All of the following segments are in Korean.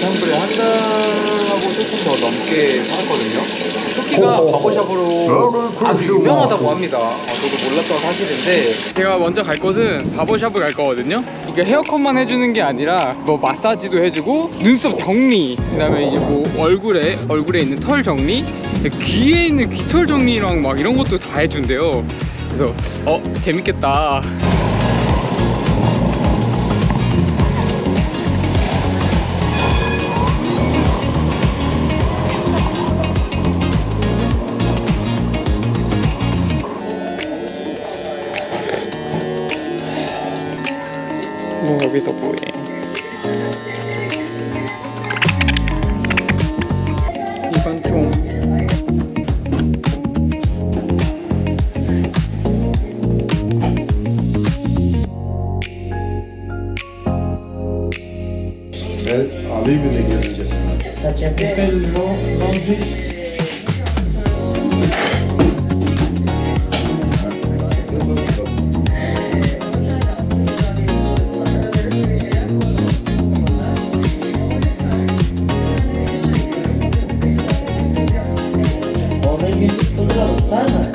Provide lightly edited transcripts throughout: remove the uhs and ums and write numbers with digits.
지난번에 한 달하고 조금 더 넘게 살았거든요. 토끼가 바버샵으로 아주 유명하다고 합니다. 저도 몰랐던 사실인데, 제가 먼저 갈 곳은 바버샵을 갈 거거든요. 이게 헤어컷만 해주는 게 아니라 뭐 마사지도 해주고 눈썹 정리, 그 다음에 이제 뭐 얼굴에 있는 털 정리, 귀에 있는 귀털 정리랑 막 이런 것도 다 해준대요. 그래서 재밌겠다. 뭐 여기서 뭐해? 이관총. Alayım mı ne öncesinde? Saç yapıyor. Onun yüzü tutulur, var mı?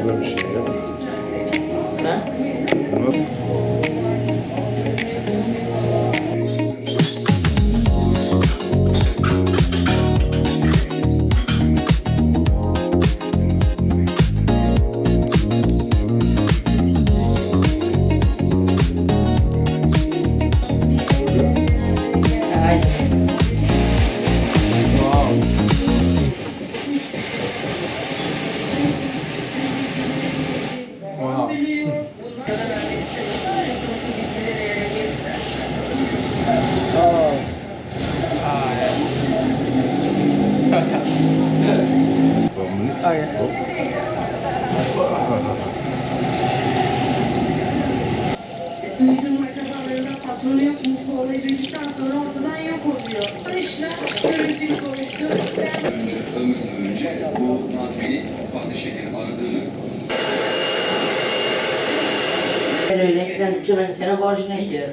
Böyle bir şey yap. Ha? Bunu Aynen. 와. 아, 예. Uydurma kafalarına patronu yok, mutlu olabileceğinden sonra ortadan yok oluyor. Bu işler politik konuştu. Ölmeden önce bu Nazmi'nin Fatih Şeker'i aradığını Televizyondan ben senin borcunu ediyorum.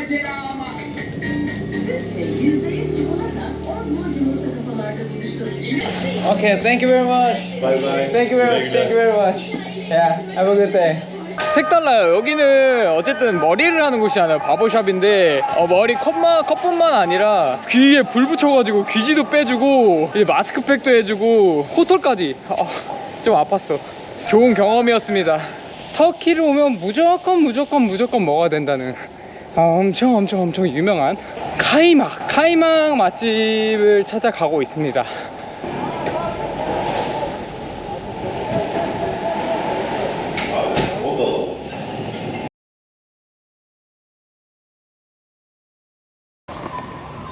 Acele ama. %100 çikolata, Osmond yumurta kafalarda buluşturulur. Okay, thank you very much. Bye bye. Thank you very much. Thank you very much. Yeah, have a good day. 색달라요. 여기는 어쨌든 머리를 하는 곳이잖아요. 바버샵인데 머리 컷뿐만 아니라 귀에 불 붙여가지고 귀지도 빼주고 이제 마스크팩도 해주고 코털까지. 좀 아팠어. 좋은 경험이었습니다. 터키를 오면 무조건 먹어야 된다는 엄청 유명한 카이막 맛집을 찾아가고 있습니다.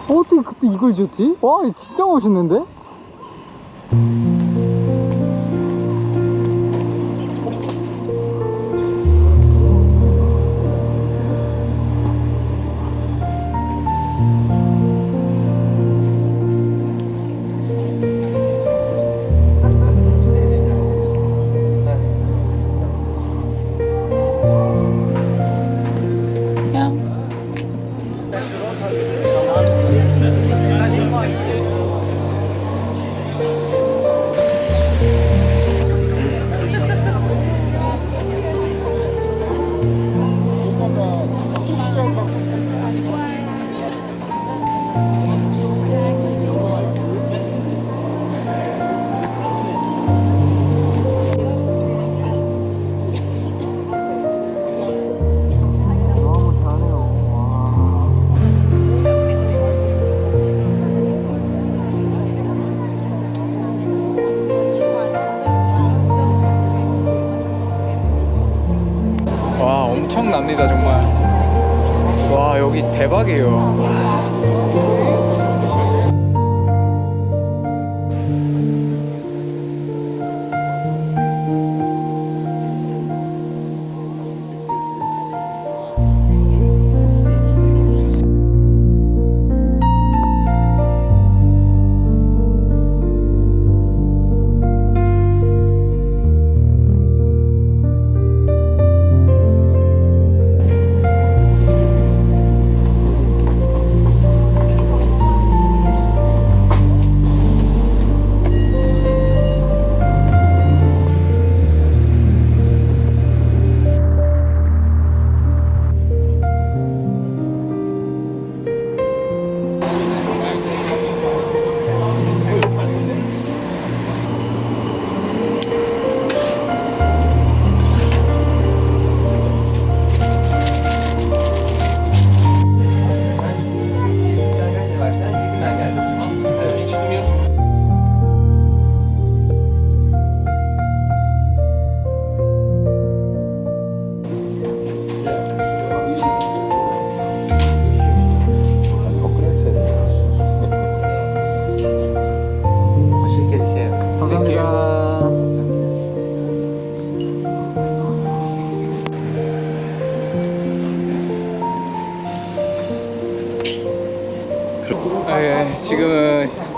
어떻게 그때 이걸 줬지? 와, 이거 진짜 멋있는데? 엄청납니다 정말. 와, 여기 대박이에요.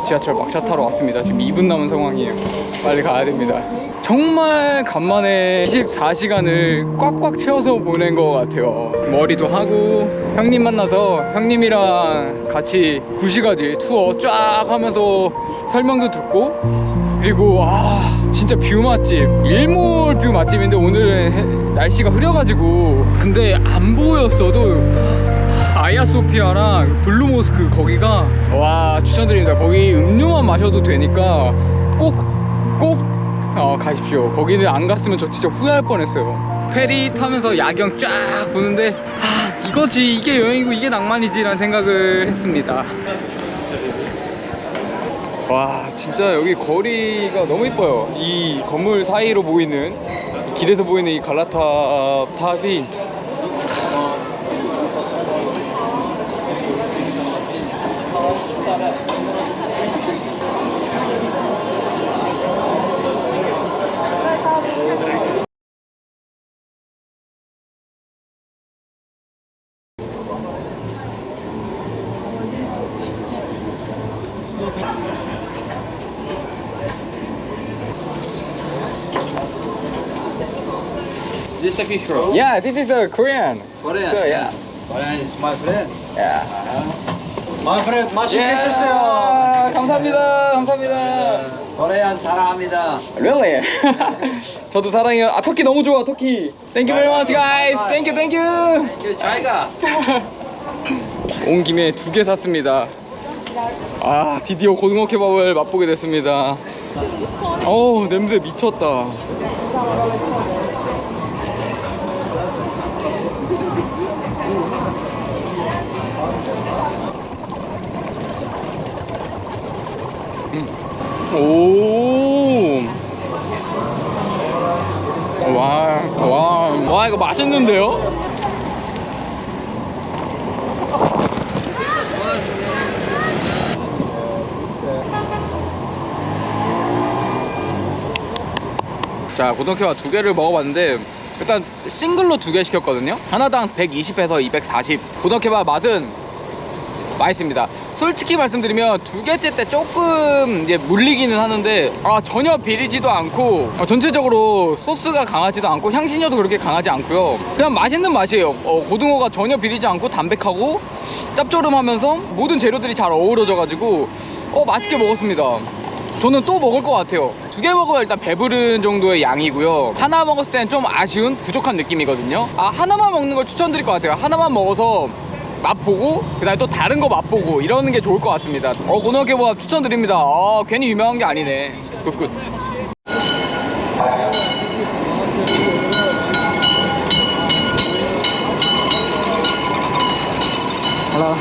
지하철 막차 타러 왔습니다. 지금 2분 남은 상황이에요. 빨리 가야 됩니다. 정말 간만에 24시간을 꽉꽉 채워서 보낸 것 같아요. 머리도 하고 형님 만나서 형님이랑 같이 2시까지 투어 쫙 하면서 설명도 듣고, 그리고 진짜 뷰 맛집, 일몰 뷰 맛집인데 오늘은 날씨가 흐려가지고 근데 안 보였어도 아야소피아랑 블루모스크 거기가 와 추천드립니다. 거기 음료만 마셔도 되니까 꼭 가십시오. 거기는 안 갔으면 저 진짜 후회할 뻔했어요. 페리 타면서 야경 쫙 보는데 이거지, 이게 여행이고 이게 낭만이지 라는 생각을 했습니다. 와 진짜 여기 거리가 너무 이뻐요. 이 건물 사이로 보이는, 길에서 보이는 이 갈라타 탑이 This a fish roll. Yeah, this is a Korean. Korean. So, yeah. Korean is my friend. Yeah. My friend, 맛있게 Yeah. 드세요. 감사합니다. 감사합니다. 코리안 사랑합니다. Really? 저도 사랑해요. 터키 너무 좋아, 터키. Thank you very much, guys. Thank you, thank you. 땡큐, 잘 가. 온 김에 2개 샀습니다. 드디어 고등어 케밥을 맛보게 됐습니다. 어우, 냄새 미쳤다. 오. 와, 이거 맛있는데요? 자, 고등어케밥 2개를 먹어봤는데 일단 싱글로 2개 시켰거든요. 하나당 120에서 240. 고등어케밥 맛은 맛있습니다. 솔직히 말씀드리면 2개째 때 조금 이제 물리기는 하는데 전혀 비리지도 않고 전체적으로 소스가 강하지도 않고 향신료도 그렇게 강하지 않고요. 그냥 맛있는 맛이에요. 고등어가 전혀 비리지 않고 담백하고 짭조름하면서 모든 재료들이 잘 어우러져 가지고 맛있게 먹었습니다. 저는 또 먹을 것 같아요. 2개 먹으면 일단 배부른 정도의 양이고요. 하나 먹었을 때는 좀 아쉬운, 부족한 느낌이거든요. 하나만 먹는 걸 추천드릴 것 같아요. 하나만 먹어서 맛보고 그 다음에 또 다른 거 맛보고 이러는 게 좋을 것 같습니다. 고등어케밥 추천드립니다. 괜히 유명한 게 아니네. 굿굿. Hello.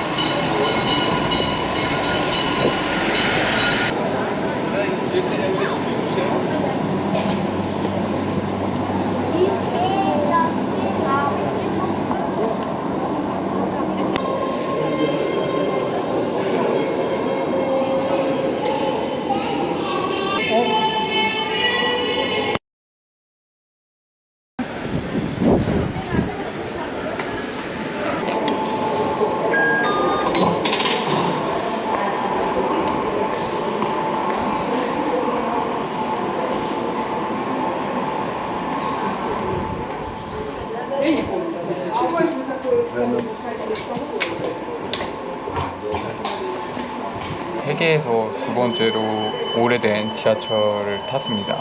세계에서 2번째로 오래된 지하철을 탔습니다.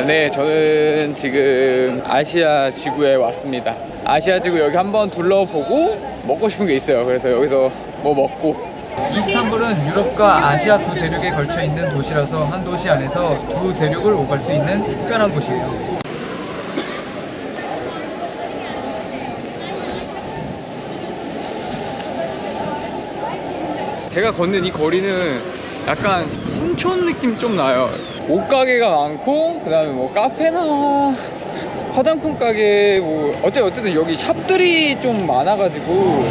네, 저는 지금 아시아 지구에 왔습니다. 아시아 지구 여기 한번 둘러보고 먹고 싶은 게 있어요. 그래서 여기서 뭐 먹고. 이스탄불은 유럽과 아시아 두 대륙에 걸쳐 있는 도시라서 한 도시 안에서 두 대륙을 오갈 수 있는 특별한 곳이에요. 제가 걷는 이 거리는 약간 신촌 느낌 좀 나요. 옷가게가 많고, 그 다음에 뭐 카페나 화장품 가게, 뭐 어쨌든 여기 샵들이 좀 많아가지고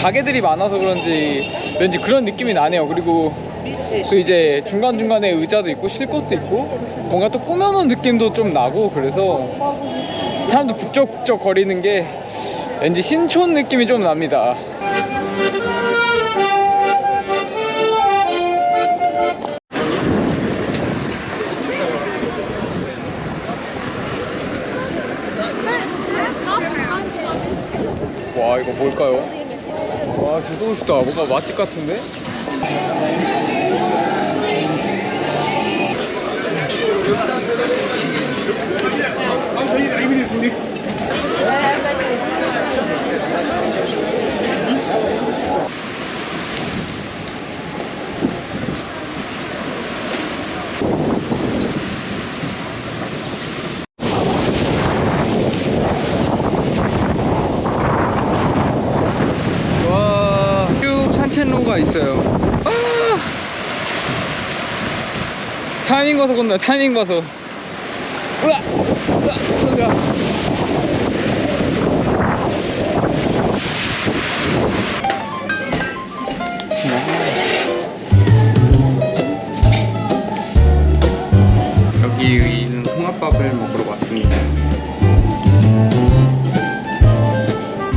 가게들이 많아서 그런지 왠지 그런 느낌이 나네요. 그리고 또 이제 중간중간에 의자도 있고 쉴 것도 있고 뭔가 또 꾸며놓은 느낌도 좀 나고, 그래서 사람들 북적북적 거리는 게 왠지 신촌 느낌이 좀 납니다. 와, 이거 뭘까요? 와, 진짜 멋있다. 뭔가 맛집 같은데? 산책로가 있어요. 아! 타이밍 봐서 건너요. 타이밍 봐서. 으아! 으아! 으아! 여기는 홍합밥을 먹으러 왔습니다.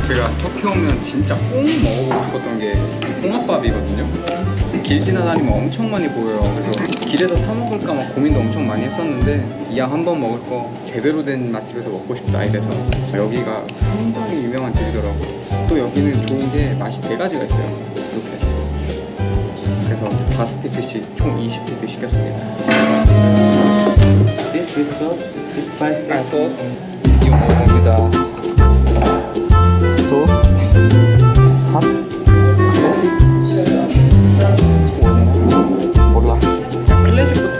제가 터키 오면 진짜 꼭 먹어보고 싶었던 게 홍합밥이거든요. 길 지나다니면 엄청 많이 보여요. 그래서 길에서 사 먹을까 막 고민도 엄청 많이 했었는데 이왕 한번 먹을 거 제대로 된 맛집에서 먹고 싶다 이래서 여기가 상당히 유명한 집이더라고요. 또 여기는 좋은 게 맛이 4가지가 있어요. 이렇게. 그래서 5피스씩 총 20피스 시켰습니다. This with sauce, this spicy 소스 이거 먹어봅니다. 소스 핫 클래식 몰라. 클래식부터.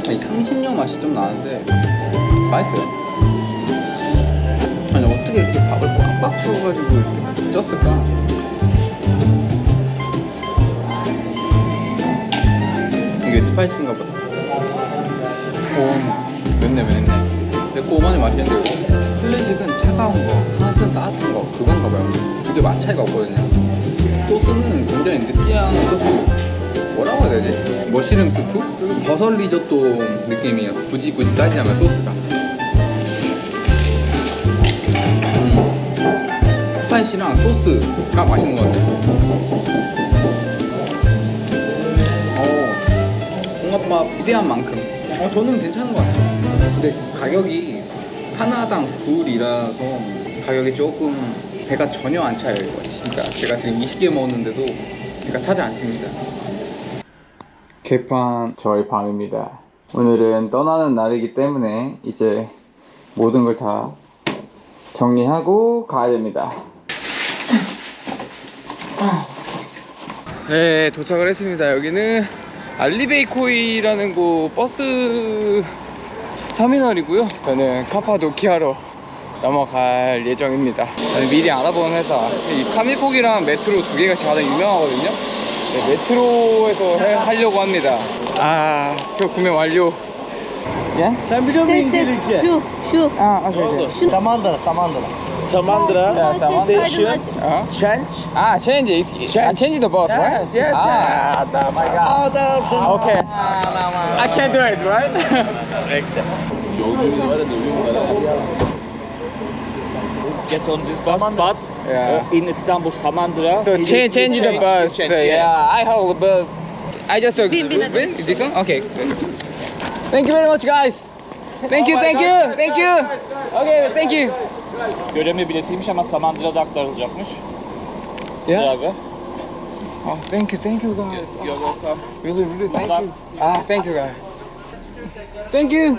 이 향신료 맛이 좀 나는데 맛있어요. 아니 어떻게 이렇게 밥을 꽉꽉 채워가지고 이렇게 쪘을까? 이게 스파이시인가 보다. 오, 맵네. 매콤하니 맛있는데 이거 클래식은 차가운 거, 핫은 따뜻한 거 그건가 봐요. 이게 맛 차이가 없거든요. 소스는 굉장히 느끼한 소스. 뭐라고 해야 되지? 머시름 스프? 버섯 리조또 느낌이에요. 굳이 따지자면 소스가. 스파이시랑 소스가 맛있는 것 같아요. 홍합밥 기대한 만큼 저는 괜찮은 것 같아요. 근데 가격이 하나당 9불이라서 가격이 조금 배가 전혀 안 차요. 이거 진짜 제가 지금 20개 먹었는데도 배가 차지 않습니다. 개판 저희 밤입니다. 오늘은 떠나는 날이기 때문에 이제 모든 걸 다 정리하고 가야 됩니다. 네, 도착을 했습니다. 여기는 알리베이코이라는 곳 버스 터미널이고요. 저는 카파도키아로 넘어갈 예정입니다. 저는 미리 알아본 회사, 이 카밀콕이랑 메트로 두 개가 가장 유명하거든요. 네, 메트로에서 하려고 합니다. 표 구매 완료. 예? Sen biliyor musun İngilizce? Şu. 오케이. Samandıra. Samandıra. Yeah, Station. Change. Change. Change is change the bus, right? Adam. Adam. Okay. I can do it, right? Get on this bus, but Yeah. in Istanbul, Samandıra. So change the bus. Change, Yeah, I hold the bus. I just Bin, this one. Okay. Thank you very much, guys. Thank you, thank you, thank you. Okay, thank you. Göreme biletiymiş ama Samandıra'da aktarılacakmış. Yeah. Abi. Oh, thank you, guys. You're welcome. Really, thank you. Thank you, guys. Thank you.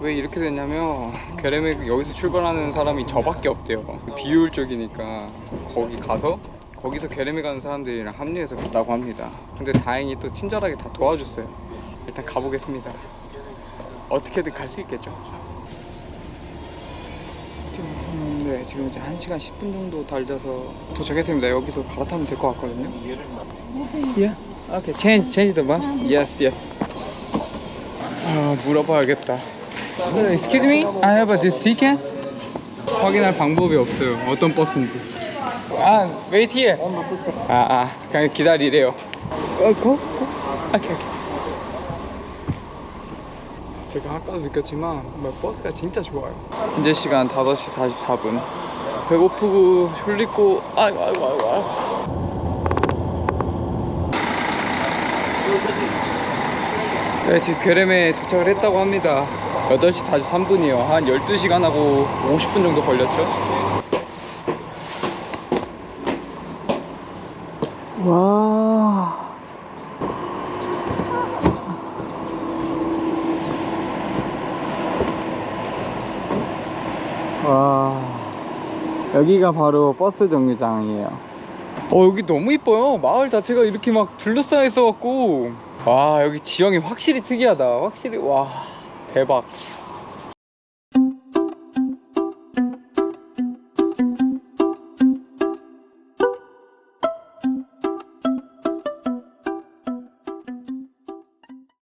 왜 이렇게 됐냐면 게레메 여기서 출발하는 사람이 저밖에 없대요. 비효율적이니까 거기 가서 거기서 게레메 가는 사람들이랑 합류해서 가라고 합니다. 근데 다행히 또 친절하게 다 도와줬어요. 일단 가보겠습니다. 어떻게든 갈 수 있겠죠. 네, 지금 이제 1시간 10분 정도 달려서 도착했습니다. 여기서 갈아타면 될 것 같거든요. Yeah. Okay. Change the bus. Yes. 물어봐야겠다. Excuse me, I have this ticket. 확인할 방법이 없어요. 어떤 버스인지. Wait here. 그냥 기다리래요. Go. Okay. 제가 아까도 느꼈지만 버스가 진짜 좋아요. 현재 시간 5시 44분. 배고프고 졸리고 아이고. 네, 지금 괴렘에 도착을 했다고 합니다. 8시 43분이요. 한 12시간 하고 50분 정도 걸렸죠. 와, 여기가 바로 버스 정류장이에요. 여기 너무 이뻐요. 마을 자체가 이렇게 막 둘러싸여 있어갖고 와, 여기 지형이 확실히 특이하다. 확실히 와, 대박.